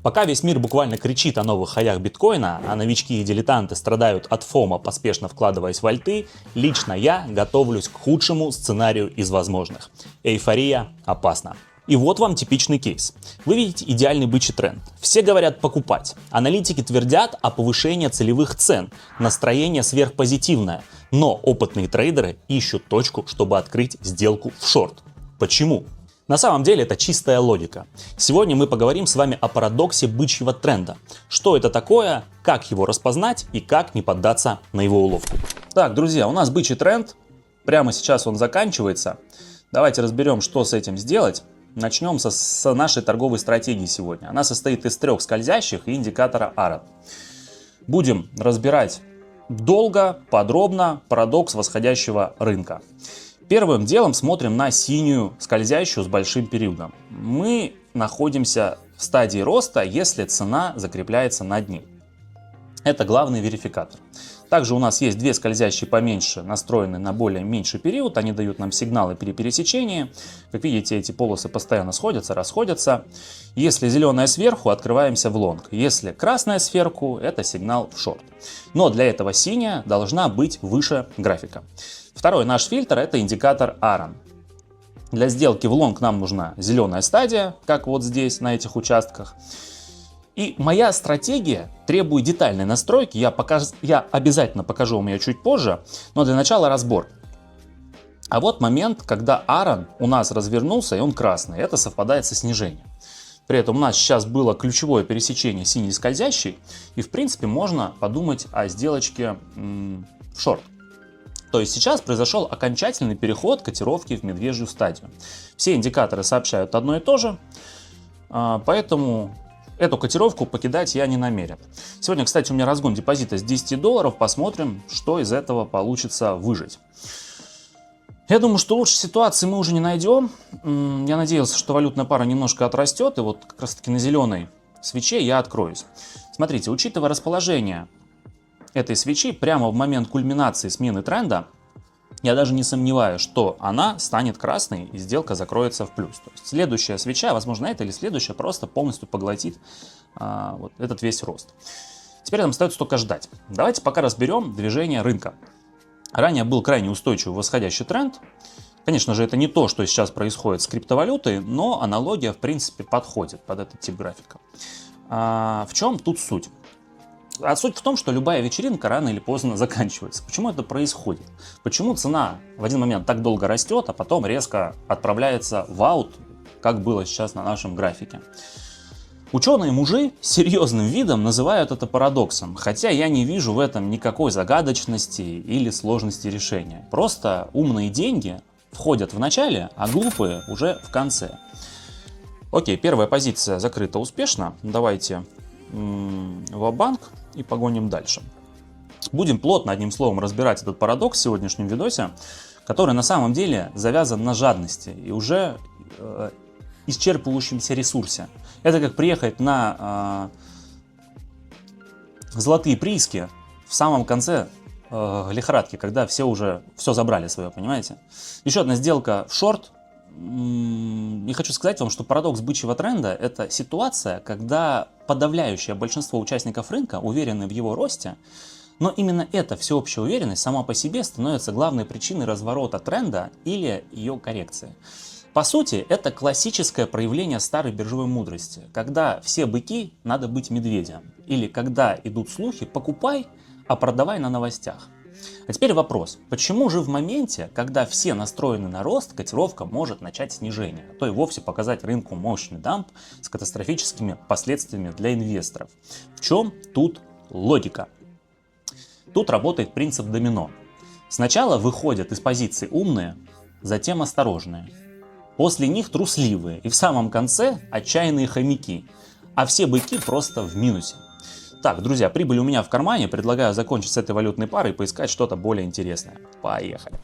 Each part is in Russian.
Пока весь мир буквально кричит о новых хаях биткоина, а новички и дилетанты страдают от фома, поспешно вкладываясь в альты, лично я готовлюсь к худшему сценарию из возможных. Эйфория опасна. И вот вам типичный кейс. Вы видите идеальный бычий тренд. Все говорят покупать. Аналитики твердят о повышении целевых цен. Настроение сверхпозитивное. Но опытные трейдеры ищут точку, чтобы открыть сделку в шорт. Почему? На самом деле это чистая логика. Сегодня мы поговорим с вами о парадоксе бычьего тренда. Что это такое, как его распознать и как не поддаться на его уловку. Так, друзья, у нас бычий тренд. Прямо сейчас он заканчивается. Давайте разберем, что с этим сделать. Начнем с нашей торговой стратегии сегодня. Она состоит из 3 скользящих и индикатора ARA. Будем разбирать долго, подробно парадокс восходящего рынка. Первым делом смотрим на синюю скользящую с большим периодом. Мы находимся в стадии роста, если цена закрепляется над ней. Это главный верификатор. Также у нас есть 2 скользящие поменьше, настроенные на более меньший период. Они дают нам сигналы при пересечении. Как видите, эти полосы постоянно сходятся, расходятся. Если зеленая сверху, открываемся в лонг. Если красная сверху, это сигнал в шорт. Но для этого синяя должна быть выше графика. Второй наш фильтр — это индикатор ARA. Для сделки в лонг нам нужна зеленая стадия, как вот здесь, на этих участках. И моя стратегия требует детальной настройки. Я обязательно покажу вам ее чуть позже, но для начала разбор. А вот момент, когда ARA у нас развернулся, и он красный. Это совпадает со снижением. При этом у нас сейчас было ключевое пересечение синий скользящий, и в принципе можно подумать о сделочке в шорт. То есть сейчас произошел окончательный переход котировки в медвежью стадию. Все индикаторы сообщают одно и то же, поэтому эту котировку покидать я не намерен. Сегодня, кстати, у меня разгон депозита с $10. Посмотрим, что из этого получится выжить. Я думаю, что лучшей ситуации мы уже не найдем. Я надеялся, что валютная пара немножко отрастет, и вот как раз таки на зеленой свече я откроюсь. Смотрите, учитывая расположение этой свечи прямо в момент кульминации смены тренда, я даже не сомневаюсь, что она станет красной и сделка закроется в плюс. То есть следующая свеча, возможно, эта или следующая, просто полностью поглотит вот этот весь рост. Теперь нам остается только ждать. Давайте пока разберем движение рынка. Ранее был крайне устойчивый восходящий тренд. Конечно же, это не то, что сейчас происходит с криптовалютой, но аналогия, в принципе, подходит под этот тип графика. В чем тут суть? А суть в том, что любая вечеринка рано или поздно заканчивается. Почему это происходит? Почему цена в один момент так долго растет, а потом резко отправляется в аут, как было сейчас на нашем графике? Ученые-мужи серьезным видом называют это парадоксом, хотя я не вижу в этом никакой загадочности или сложности решения. Просто умные деньги входят в начале, а глупые уже в конце. Окей, первая позиция закрыта успешно. Давайте ва-банк и погоним дальше. Будем плотно, одним словом, разбирать этот парадокс в сегодняшнем видосе, который на самом деле завязан на жадности и уже исчерпывающемся ресурсе. Это как приехать на золотые прииски в самом конце лихорадки, когда все уже все забрали свое, понимаете? Еще одна сделка в шорт. И хочу сказать вам, что парадокс бычьего тренда — это ситуация, когда подавляющее большинство участников рынка уверены в его росте, но именно эта всеобщая уверенность сама по себе становится главной причиной разворота тренда или ее коррекции. По сути, это классическое проявление старой биржевой мудрости, когда все быки надо быть медведем, или когда идут слухи «покупай, а продавай на новостях». А теперь вопрос, почему же в моменте, когда все настроены на рост, котировка может начать снижение, а то и вовсе показать рынку мощный дамп с катастрофическими последствиями для инвесторов? В чем тут логика? Тут работает принцип домино. Сначала выходят из позиции умные, затем осторожные. После них трусливые и в самом конце отчаянные хомяки, а все быки просто в минусе. Так, друзья, прибыль у меня в кармане, предлагаю закончить с этой валютной парой и поискать что-то более интересное. Поехали.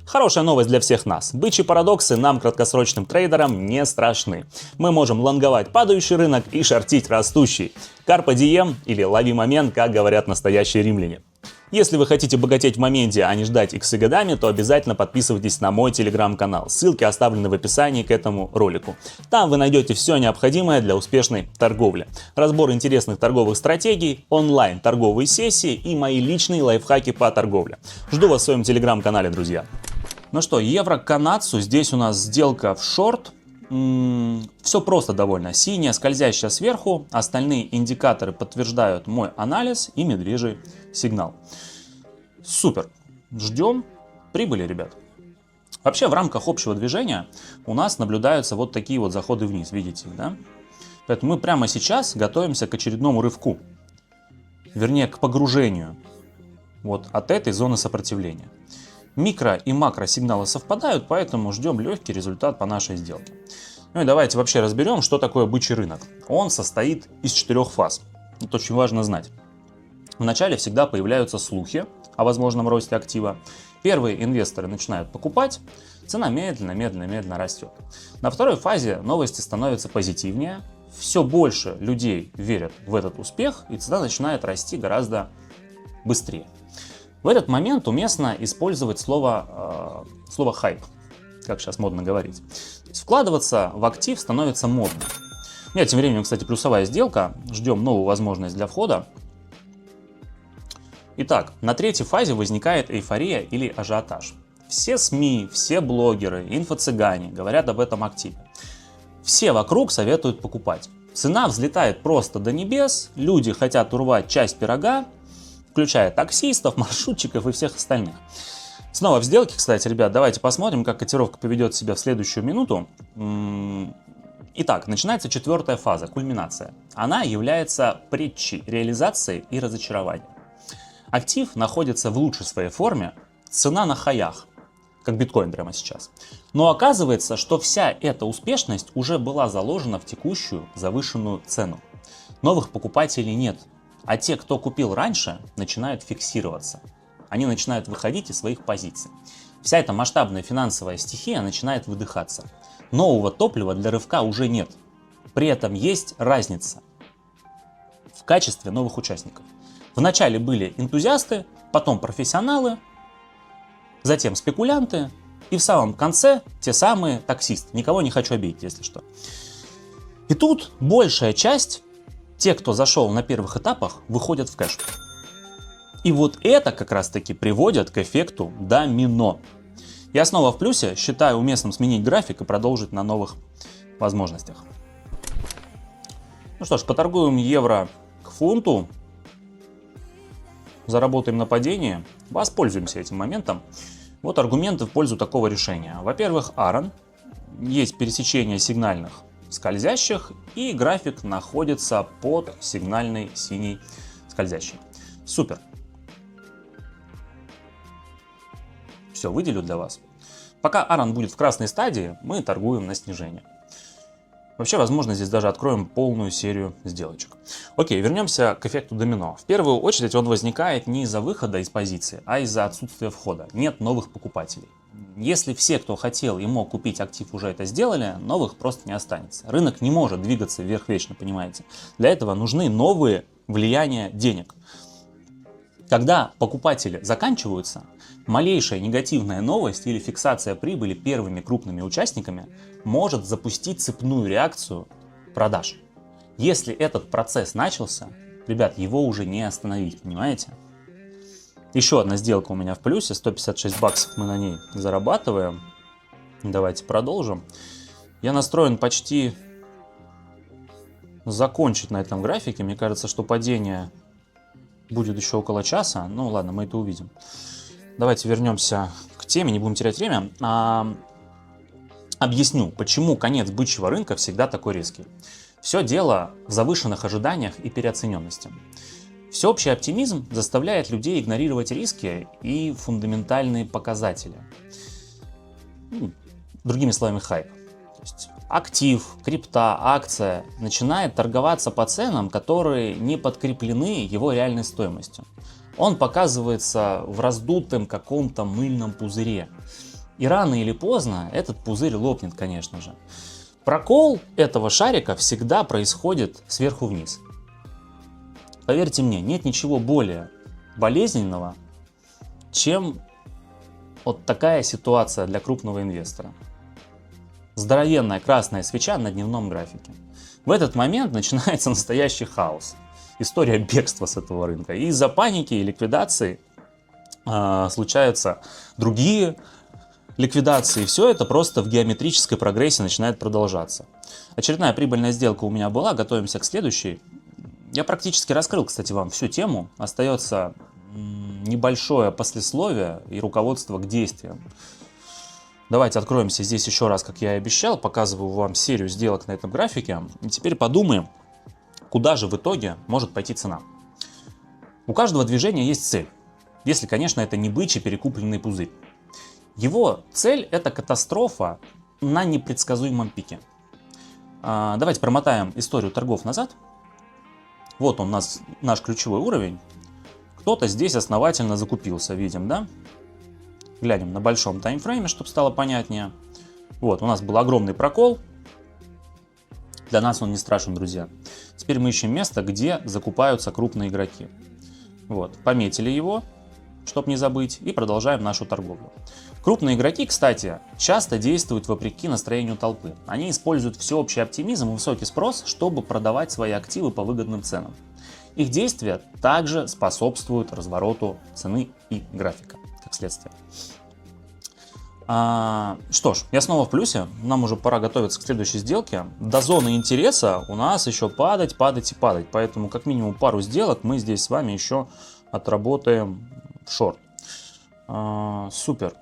Хорошая новость для всех нас. Бычьи парадоксы нам, краткосрочным трейдерам, не страшны. Мы можем лонговать падающий рынок и шортить растущий. Carpe diem или лови момент, как говорят настоящие римляне. Если вы хотите богатеть в моменте, а не ждать иксы годами, то обязательно подписывайтесь на мой телеграм-канал. Ссылки оставлены в описании к этому ролику. Там вы найдете все необходимое для успешной торговли. Разбор интересных торговых стратегий, онлайн-торговые сессии и мои личные лайфхаки по торговле. Жду вас в своем телеграм-канале, друзья. Ну что, евро к канадцу. Здесь у нас сделка в шорт. Все просто довольно. Синяя, скользящая сверху. Остальные индикаторы подтверждают мой анализ и медвежий сигнал. Супер. Ждем прибыли, ребят. Вообще в рамках общего движения у нас наблюдаются вот такие вот заходы вниз. Видите, да? Поэтому мы прямо сейчас готовимся к очередному рывку. Вернее, к погружению вот от этой зоны сопротивления. Микро и макро сигналы совпадают, поэтому ждем легкий результат по нашей сделке. Ну и давайте вообще разберем, что такое бычий рынок. Он состоит из 4 фаз. Это очень важно знать. Вначале всегда появляются слухи о возможном росте актива. Первые инвесторы начинают покупать, цена медленно растет. На второй фазе новости становятся позитивнее, все больше людей верят в этот успех, и цена начинает расти гораздо быстрее. В этот момент уместно использовать слово хайп, как сейчас модно говорить. То есть вкладываться в актив становится модно. У меня тем временем, кстати, плюсовая сделка. Ждем новую возможность для входа. Итак, на третьей фазе возникает эйфория или ажиотаж. Все СМИ, все блогеры, инфо-цыгане говорят об этом активе. Все вокруг советуют покупать. Цена взлетает просто до небес, люди хотят урвать часть пирога, включая таксистов, маршрутчиков и всех остальных. Снова в сделке, кстати, ребят, давайте посмотрим, как котировка поведет себя в следующую минуту. Итак, начинается 4-я фаза, кульминация. Она является притчей, реализацией и разочарованием. Актив находится в лучшей своей форме, цена на хаях, как биткоин прямо сейчас. Но оказывается, что вся эта успешность уже была заложена в текущую завышенную цену. Новых покупателей нет. А те, кто купил раньше, начинают фиксироваться. Они начинают выходить из своих позиций. Вся эта масштабная финансовая стихия начинает выдыхаться. Нового топлива для рывка уже нет. При этом есть разница в качестве новых участников. Вначале были энтузиасты, потом профессионалы, затем спекулянты и в самом конце те самые таксисты. Никого не хочу обидеть, если что. И тут большая часть, те, кто зашел на первых этапах, выходят в кэш. И вот это как раз таки приводит к эффекту домино. Я снова в плюсе, считаю уместным сменить график и продолжить на новых возможностях. Ну что ж, поторгуем евро к фунту. Заработаем на падении, воспользуемся этим моментом. Вот аргументы в пользу такого решения. Во-первых, Аарон, есть пересечение сигнальных скользящих, и график находится под сигнальной синей скользящей. Супер. Все, выделю для вас. Пока Аарон будет в красной стадии, мы торгуем на снижение. Вообще, возможно, здесь даже откроем полную серию сделочек. Окей, вернемся к эффекту домино. В первую очередь он возникает не из-за выхода из позиции, а из-за отсутствия входа. Нет новых покупателей. Если все, кто хотел и мог купить актив, уже это сделали, новых просто не останется. Рынок не может двигаться вверх вечно, понимаете. Для этого нужны новые влияния денег. Когда покупатели заканчиваются, малейшая негативная новость или фиксация прибыли первыми крупными участниками может запустить цепную реакцию продаж. Если этот процесс начался, ребят, его уже не остановить, понимаете? Еще одна сделка у меня в плюсе, 156 баксов мы на ней зарабатываем. Давайте продолжим. Я настроен почти закончить на этом графике. Мне кажется, что падение будет еще около часа. Ну ладно, мы это увидим. Давайте вернемся к теме, не будем терять время. Объясню, почему конец бычьего рынка всегда такой резкий. Все дело в завышенных ожиданиях и переоцененности. Всеобщий оптимизм заставляет людей игнорировать риски и фундаментальные показатели. Другими словами, хайп. То есть актив, крипта, акция начинает торговаться по ценам, которые не подкреплены его реальной стоимостью. Он показывается в раздутом каком-то мыльном пузыре. И рано или поздно этот пузырь лопнет, конечно же. Прокол этого шарика всегда происходит сверху вниз. Поверьте мне, нет ничего более болезненного, чем вот такая ситуация для крупного инвестора. Здоровенная красная свеча на дневном графике. В этот момент начинается настоящий хаос. История бегства с этого рынка. И из-за паники и ликвидации случаются другие ликвидации. Все это просто в геометрической прогрессии начинает продолжаться. Очередная прибыльная сделка у меня была. Готовимся к следующей. Я практически раскрыл, кстати, вам всю тему. Остается небольшое послесловие и руководство к действиям. Давайте откроемся здесь еще раз, как я и обещал. Показываю вам серию сделок на этом графике. И теперь подумаем, куда же в итоге может пойти цена. У каждого движения есть цель. Если, конечно, это не бычий перекупленный пузырь. Его цель – это катастрофа на непредсказуемом пике. Давайте промотаем историю торгов назад. Вот он, наш ключевой уровень. Кто-то здесь основательно закупился, видим, да? Глянем на большом таймфрейме, чтобы стало понятнее. Вот, у нас был огромный прокол. Для нас он не страшен, друзья. Теперь мы ищем место, где закупаются крупные игроки. Вот, пометили его, чтобы не забыть, и продолжаем нашу торговлю. Крупные игроки, кстати, часто действуют вопреки настроению толпы. Они используют всеобщий оптимизм и высокий спрос, чтобы продавать свои активы по выгодным ценам. Их действия также способствуют развороту цены и графика, как следствие. Что ж, я снова в плюсе, нам уже пора готовиться к следующей сделке. До зоны интереса у нас еще падать, падать и падать, поэтому как минимум пару сделок мы здесь с вами еще отработаем в шорт. Супер.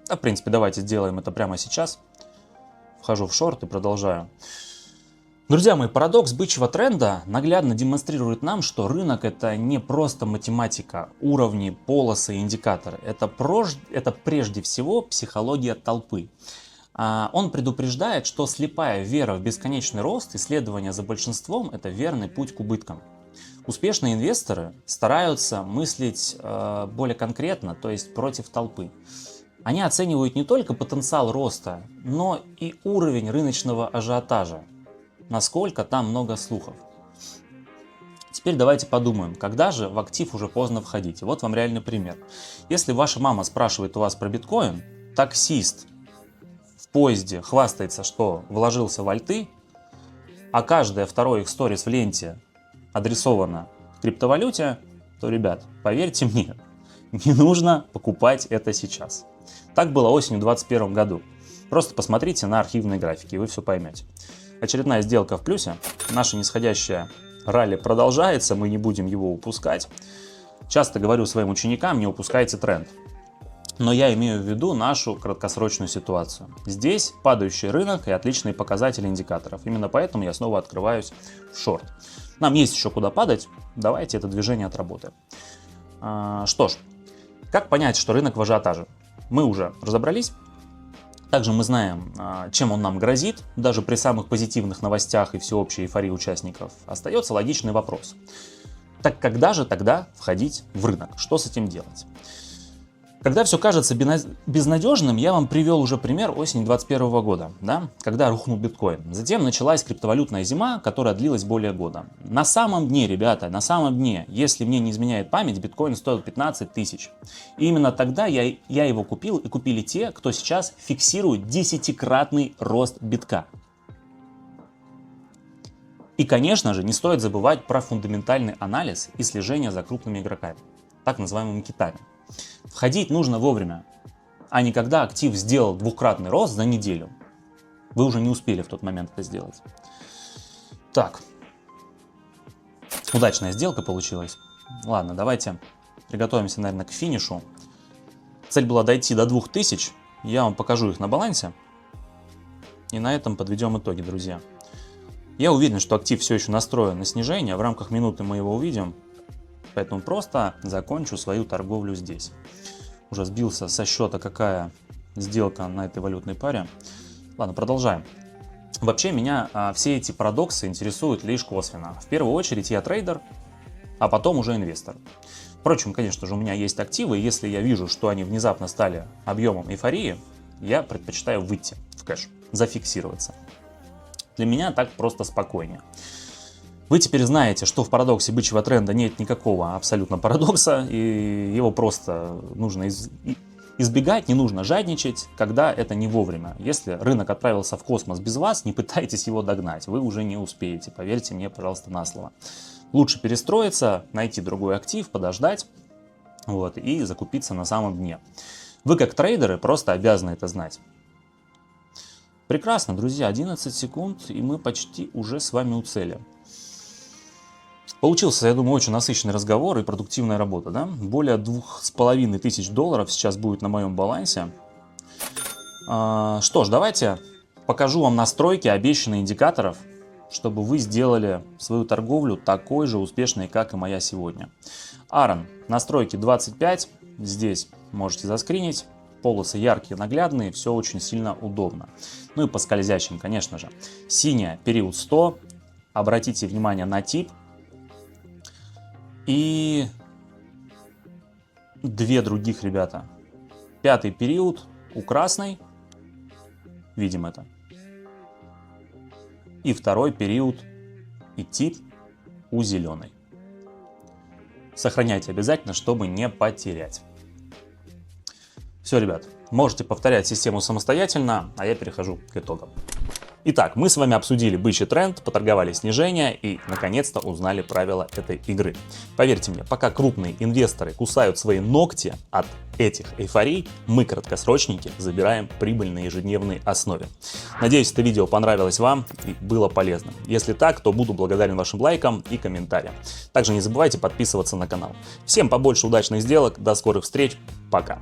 Да, в принципе, давайте сделаем это прямо сейчас. Вхожу в шорт и продолжаю. Друзья мои, парадокс бычьего тренда наглядно демонстрирует нам, что рынок — это не просто математика, уровни, полосы, индикаторы. Это прежде всего психология толпы. Он предупреждает, что слепая вера в бесконечный рост и следование за большинством — это верный путь к убыткам. Успешные инвесторы стараются мыслить более конкретно, то есть против толпы. Они оценивают не только потенциал роста, но и уровень рыночного ажиотажа. Насколько там много слухов. Теперь давайте подумаем, когда же в актив уже поздно входить. И вот вам реальный пример. Если ваша мама спрашивает у вас про биткоин, таксист в поезде хвастается, что вложился в альты, а каждое второе их сторис в ленте адресовано криптовалюте, то, ребят, поверьте мне, не нужно покупать это сейчас. Так было осенью в 2021 году. Просто посмотрите на архивные графики, и вы все поймете. Очередная сделка в плюсе. Наша нисходящая ралли продолжается, мы не будем его упускать. Часто говорю своим ученикам, не упускайте тренд. Но я имею в виду нашу краткосрочную ситуацию. Здесь падающий рынок и отличные показатели индикаторов. Именно поэтому я снова открываюсь в шорт. Нам есть еще куда падать, давайте это движение отработаем. Что ж, как понять, что рынок в ажиотаже? Мы уже разобрались. Также мы знаем, чем он нам грозит, даже при самых позитивных новостях и всеобщей эйфории участников. Остается логичный вопрос. Так когда же тогда входить в рынок? Что с этим делать? Когда все кажется безнадежным, я вам привел уже пример осени 2021 года, да, когда рухнул биткоин. Затем началась криптовалютная зима, которая длилась более года. На самом дне, ребята, на самом дне, если мне не изменяет память, биткоин стоил 15 тысяч. И именно тогда я его купил, и купили те, кто сейчас фиксирует 10-кратный рост битка. И, конечно же, не стоит забывать про фундаментальный анализ и слежение за крупными игроками, так называемыми китами. Входить нужно вовремя, а не когда актив сделал двукратный рост за неделю. Вы уже не успели в тот момент это сделать. Так, удачная сделка получилась. Ладно, давайте приготовимся, наверное, к финишу. Цель была дойти до 2000. Я вам покажу их на балансе. И на этом подведем итоги, друзья. Я уверен, что актив все еще настроен на снижение. В рамках минуты мы его увидим. Поэтому просто закончу свою торговлю здесь. Уже сбился со счета, какая сделка на этой валютной паре. Ладно, продолжаем. Вообще меня все эти парадоксы интересуют лишь косвенно. В первую очередь я трейдер, а потом уже инвестор. Впрочем, конечно же, у меня есть активы, и если я вижу, что они внезапно стали объемом эйфории, я предпочитаю выйти в кэш, зафиксироваться. Для меня так просто спокойнее. Вы теперь знаете, что в парадоксе бычьего тренда нет никакого абсолютно парадокса, и его просто нужно избегать, не нужно жадничать, когда это не вовремя. Если рынок отправился в космос без вас, не пытайтесь его догнать, вы уже не успеете, поверьте мне, пожалуйста, на слово. Лучше перестроиться, найти другой актив, подождать, вот, и закупиться на самом дне. Вы как трейдеры просто обязаны это знать. Прекрасно, друзья, 11 секунд, и мы почти уже с вами у цели. Получился, я думаю, очень насыщенный разговор и продуктивная работа, да? Более $2500 сейчас будет на моем балансе. Что ж, давайте покажу вам настройки обещанных индикаторов, чтобы вы сделали свою торговлю такой же успешной, как и моя сегодня. Aaron, настройки 25, здесь можете заскринить. Полосы яркие, наглядные, все очень сильно удобно. Ну и по скользящим, конечно же. Синяя, период 100. Обратите внимание на тип. И две других, ребята. Пятый период у красной. Видим это. И второй период и тип у зеленой. Сохраняйте обязательно, чтобы не потерять. Все, ребят, можете повторять систему самостоятельно, а я перехожу к итогам. Итак, мы с вами обсудили бычий тренд, поторговали снижение и, наконец-то, узнали правила этой игры. Поверьте мне, пока крупные инвесторы кусают свои ногти от этих эйфорий, мы, краткосрочники, забираем прибыль на ежедневной основе. Надеюсь, это видео понравилось вам и было полезным. Если так, то буду благодарен вашим лайкам и комментариям. Также не забывайте подписываться на канал. Всем побольше удачных сделок, до скорых встреч, пока!